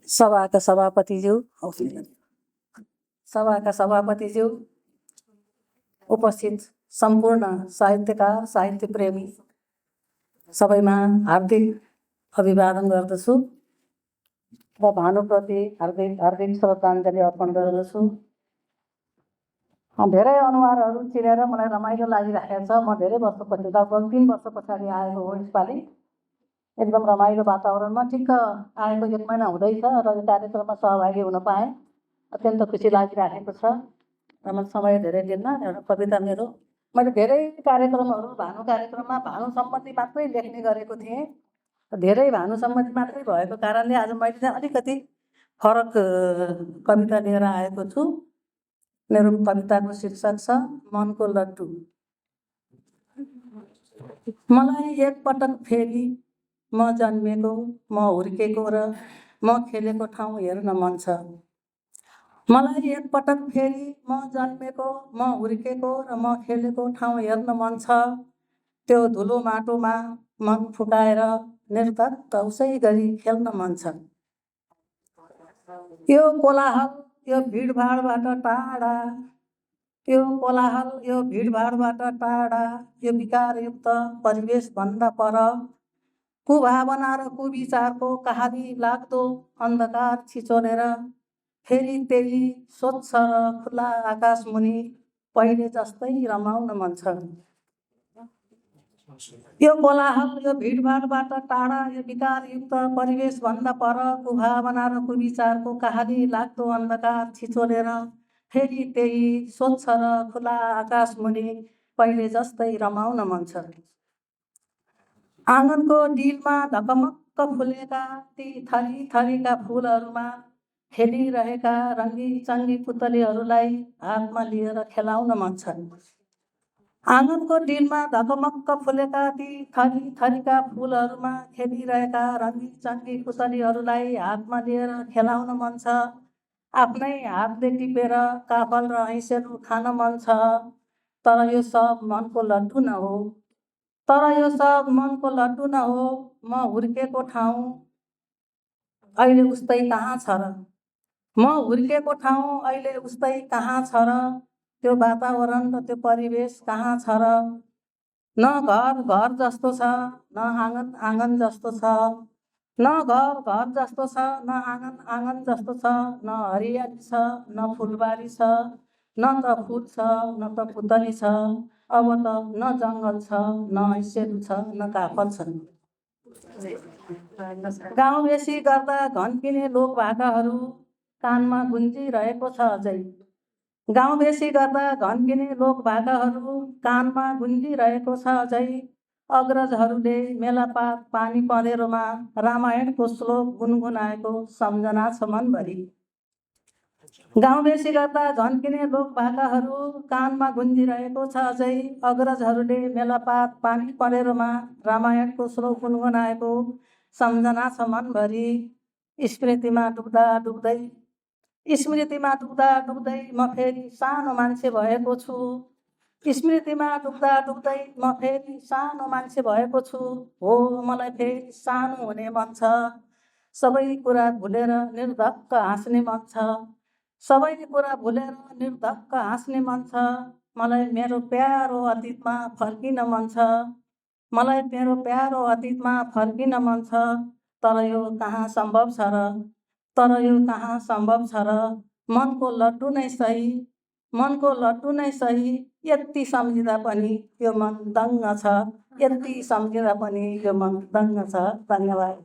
सभाका सभापतिज्यू, सभाका सभापतिज्यू, उपस्थित सम्पूर्ण साहित्यकार, साहित्य प्रेमी सबैमा हार्दिक अभिवादन गर्दछु र भानुप्रति हार्दिक श्रद्धाञ्जली अर्पण गर्दछु। धेरै अनुहारहरू चिनेर मलाई रमाइलो लागिरहेको छ। म धेरै वर्षपछि, लगभग 3 वर्ष पछाडि आएको हो। यसपालि एकदम रमाइलो वातावरणमा ठिक्क आएको 1 महिना हुँदैछ र यो कार्यक्रममा सहभागी हुन पाएँ। अत्यन्त खुसी लागिरहेको छ र म समय धेरै लिन्न। एउटा कविता मैले धेरै कार्यक्रमहरू, भानु कार्यक्रममा भानु सम्बन्धी मात्रै लेख्ने गरेको थिएँ। धेरै भानु सम्बन्धी मात्रै भएको कारणले आज मैले चाहिँ अलिकति फरक कविता लिएर आएको छु। मेरो कविताको शीर्षक छ मनको लड्डु। मलाई एकपटक फेरि म जन्मेको, म हुर्केको र म खेलेको ठाउँ हेर्न मन छ। मलाई एकपटक फेरि म जन्मेको, म हुर्केको र म खेलेको ठाउँ हेर्न मन छ। त्यो धुलो माटोमा मन फुटाएर निर्धक्क उसै गरी खेल्न मन छ। यो कोलाहल, यो भिडभाडबाट टाढा, यो कोलाहल, यो भिडभाडबाट टाढा, यो विकारयुक्त परिवेशभन्दा पर, कुभावना र कुविचारको कहानी लाग्दो अन्धकार छिचोलेर फेरि त्यही स्वच्छ र खुला आकाश मुनि पहिले जस्तै रमाउन मन छ। यो कोलाहल, यो भिडभाडबाट टाढा, यो विकारयुक्त परिवेशभन्दा पर, कुभावना र कुविचारको कहानी लाग्दो अन्धकार छिचोलेर फेरि त्यही स्वच्छ र खुला आकाश मुनि पहिले जस्तै रमाउन मन छ। आँगनको डिलमा ढकमक्क फुलेका ती थरी थरीका फुलहरूमा खेलिरहेका रङ्गी चङ्गी पुतलीहरूलाई हातमा लिएर खेलाउन मन छ। आँगनको डिलमा ढकमक्क फुलेका ती थरी थरीका फुलहरूमा खेलिरहेका रङ्गी चङ्गी पुतलीहरूलाई हातमा लिएर खेलाउन मन छ। आफ्नै हातले टिपेर काफल र ऐसेलु खान मन छ। तर यो सब मनको लड्डु न हो, तर यो सब मनको लड्डु न हो। म हुर्केको ठाउँ अहिले उस्तै कहाँ छ र, म हुर्केको ठाउँ अहिले उस्तै कहाँ छ र, त्यो वातावरण र त्यो परिवेश कहाँ छ र। न घर घर जस्तो छ, न आँगन आँगन जस्तो छ, न घर घर जस्तो छ, न आँगन आँगन जस्तो छ, न हरियाली छ, न फुलबारी छ, न त फुल छ, न त पुतली छ। अब त न जङ्गल छ, न ऐसेलु छ, न काफल छ। गाउँ बेसी गर्दा घन्किने लोकभाकाहरू कानमा गुन्जिरहेको छ अझै। गाउँ बेसी गर्दा घन्किने लोकभाकाहरू कानमा गुन्जिरहेको छ अझै। अग्रजहरूले मेलापात पानी पँधेरोमा रामायणको श्लोक गुनगुनाएको सम्झना छ मनभरि। गाउँ बेसी गर्दा झन्किने लोकभाकाहरू कानमा गुन्जिरहेको छ अझै। अग्रजहरूले मेलापात पानी पँधेरोमा रामायणको श्लोक गुनगुनाएको सम्झना छ मनभरि। स्मृतिमा डुब्दा डुब्दै म फेरि सानो मान्छे भएको छु। स्मृतिमा डुब्दा डुब्दै म फेरि सानो मान्छे भएको छु। हो, मलाई फेरि सानो हुने मन छ। सबै कुरा भुलेर निर्धक्क हाँस्ने मन छ। सबै कुरा भुलेर निर्धक्क हाँस्ने मन छ। मलाई मेरो प्यारो अतीतमा फर्किन मन छ। मलाई मेरो प्यारो अतीतमा फर्किन मन छ। तर यो कहाँ सम्भव छ र, तर यो कहाँ सम्भव छ र। मनको लड्डु नै सही, मनको लड्डु नै सही। यति सम्झिँदा पनि यो मन दङ्ग छ, यति सम्झिँदा पनि यो मन दङ्ग छ। धन्यवाद।